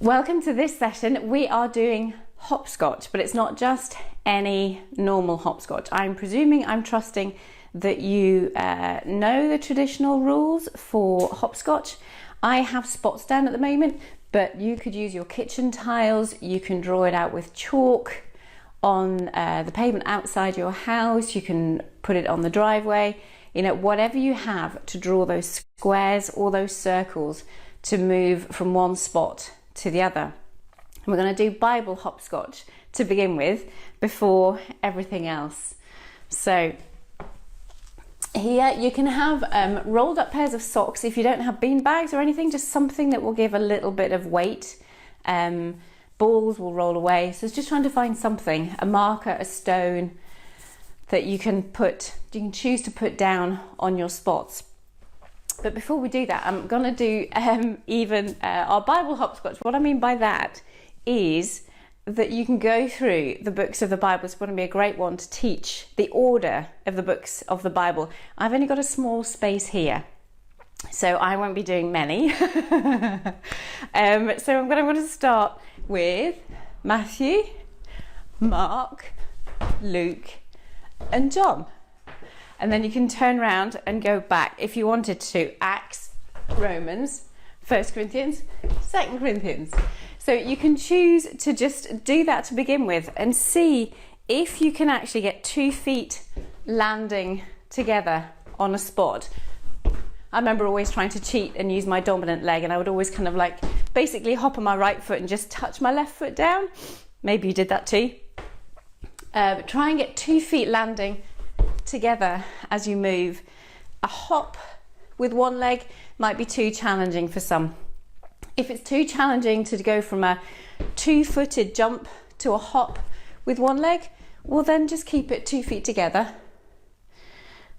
Welcome to this session. We are doing hopscotch, but it's not just any normal hopscotch. I'm trusting that you know the traditional rules for hopscotch. I have spots down at the moment, but you could use your kitchen tiles. You can draw it out with chalk on the pavement outside your house. You can put it on the driveway. You know, whatever you have to draw those squares or those circles to move from one spot to the other. And we're going to do Bible hopscotch to begin with before everything else. So here you can have rolled up pairs of socks if you don't have bean bags or anything, just something that will give a little bit of weight. Balls will roll away. So it's just trying to find something, a marker, a stone that you can choose to put down on your spots. But before we do that, I'm going to do our Bible hopscotch. What I mean by that is that you can go through the books of the Bible. It's going to be a great one to teach the order of the books of the Bible. I've only got a small space here, so I won't be doing many. So I'm going to start with Matthew, Mark, Luke, and John. And then you can turn around and go back if you wanted to. Acts, Romans, 1 Corinthians, 2 Corinthians. So you can choose to just do that to begin with and see if you can actually get 2 feet landing together on a spot. I remember always trying to cheat and use my dominant leg, and I would always kind of like basically hop on my right foot and just touch my left foot down. Maybe you did that too. But try and get 2 feet landing together as you move. A hop with one leg might be too challenging for some. If it's too challenging to go from a 2-footed jump to a hop with one leg, well then just keep it 2 feet together.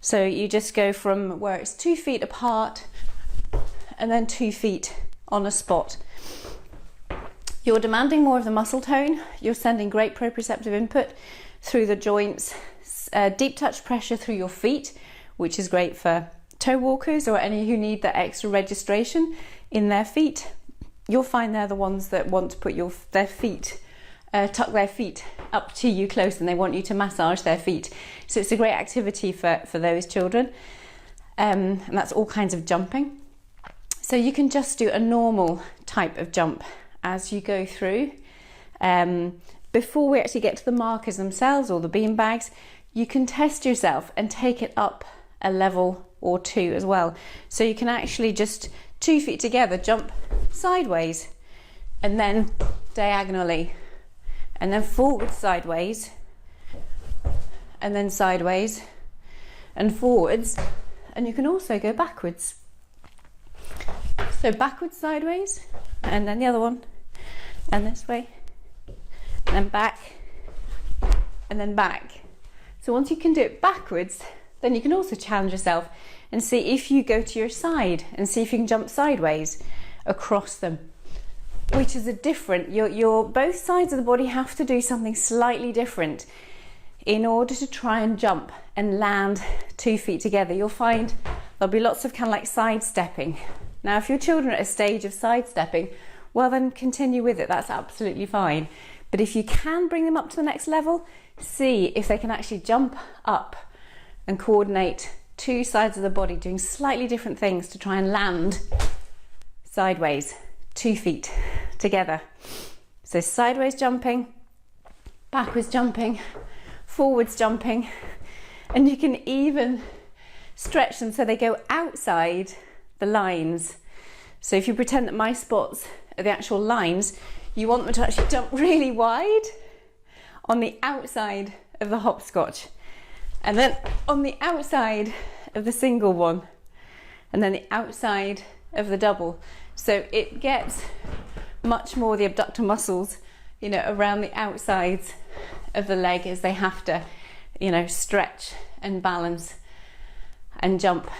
So you just go from where it's 2 feet apart and then 2 feet on a spot. You're demanding more of the muscle tone. You're sending great proprioceptive input through the joints. Deep touch pressure through your feet, which is great for toe walkers or any who need that extra registration in their feet. You'll find they're the ones that want to put tuck their feet up to you close, and they want you to massage their feet. So it's a great activity for those children. And that's all kinds of jumping. So you can just do a normal type of jump as you go through. Before we actually get to the markers themselves or the bean bags, you can test yourself and take it up a level or 2 as well. So you can actually just 2 feet together jump sideways and then diagonally and then forward sideways and then sideways and forwards, and you can also go backwards. So backwards, sideways, and then the other one, and this way, and then back, and then back. So once you can do it backwards, then you can also challenge yourself and see if you go to your side and see if you can jump sideways across them, which is a different, your both sides of the body have to do something slightly different in order to try and jump and land 2 feet together. You'll find there'll be lots of kind of like sidestepping. Now, if your children are at a stage of sidestepping, well then continue with it, that's absolutely fine. But if you can bring them up to the next level, see if they can actually jump up and coordinate 2 sides of the body doing slightly different things to try and land sideways 2 feet together. So sideways jumping, backwards jumping, forwards jumping, and you can even stretch them so they go outside the lines. So if you pretend that my spots are the actual lines, you want them to actually jump really wide on the outside of the hopscotch, and then on the outside of the single one, and then the outside of the double. So it gets much more the abductor muscles, you know, around the outsides of the leg as they have to, you know, stretch and balance and jump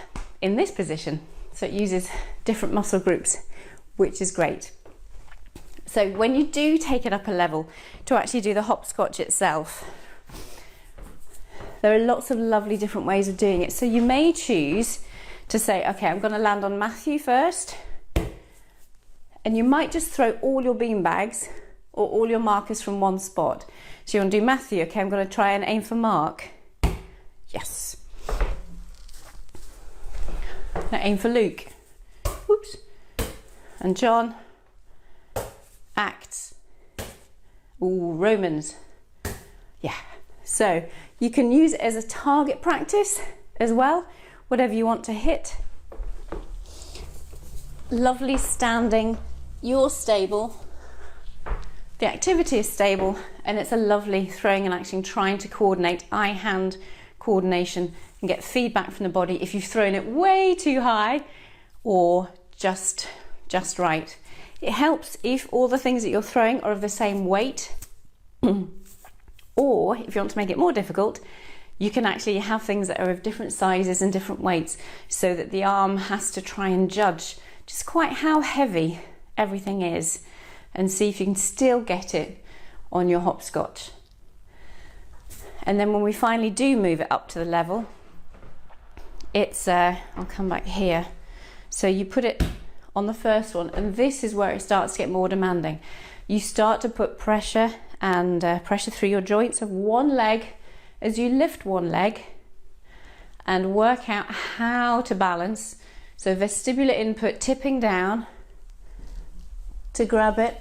in this position. So it uses different muscle groups, which is great. So when you do take it up a level to actually do the hopscotch itself, there are lots of lovely different ways of doing it. So you may choose to say, okay, I'm going to land on Matthew first, And you might just throw all your bean bags or all your markers from one spot. So you want to do Matthew, okay, I'm going to try and aim for Mark. Yes. Now aim for Luke. Oops. And John. Acts. Ooh, Romans. Yeah. So you can use it as a target practice as well, whatever you want to hit. Lovely standing, you're stable, the activity is stable, and it's a lovely throwing and acting, trying to coordinate eye-hand coordination and get feedback from the body if you've thrown it way too high or just right. It helps if all the things that you're throwing are of the same weight, or if you want to make it more difficult, you can actually have things that are of different sizes and different weights, so that the arm has to try and judge just quite how heavy everything is, and see if you can still get it on your hopscotch. And then when we finally do move it up to the level, it's, I'll come back here. So you put it on the first one, and this is where it starts to get more demanding. You start to put pressure and pressure through your joints of one leg as you lift one leg and work out how to balance. So vestibular input, tipping down to grab it,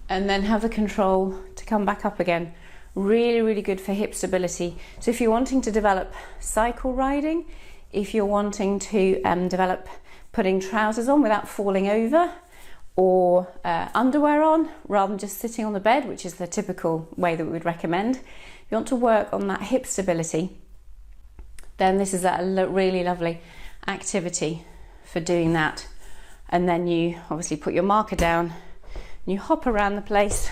and then have the control to come back up again. Really, really good for hip stability. So if you're wanting to develop cycle riding, if you're wanting to develop putting trousers on without falling over, or underwear on rather than just sitting on the bed, which is the typical way that we would recommend. If you want to work on that hip stability, then this is a really lovely activity for doing that. And then you obviously put your marker down and you hop around the place,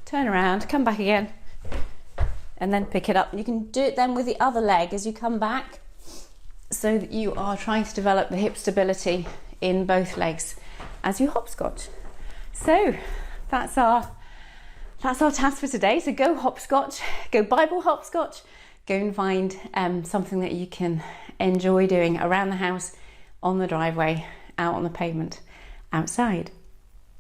turn around, come back again, and then pick it up. And you can do it then with the other leg as you come back, so that you are trying to develop the hip stability in both legs as you hopscotch. So that's our task for today. So go hopscotch, go Bible hopscotch, go and find something that you can enjoy doing around the house, on the driveway, out on the pavement, outside.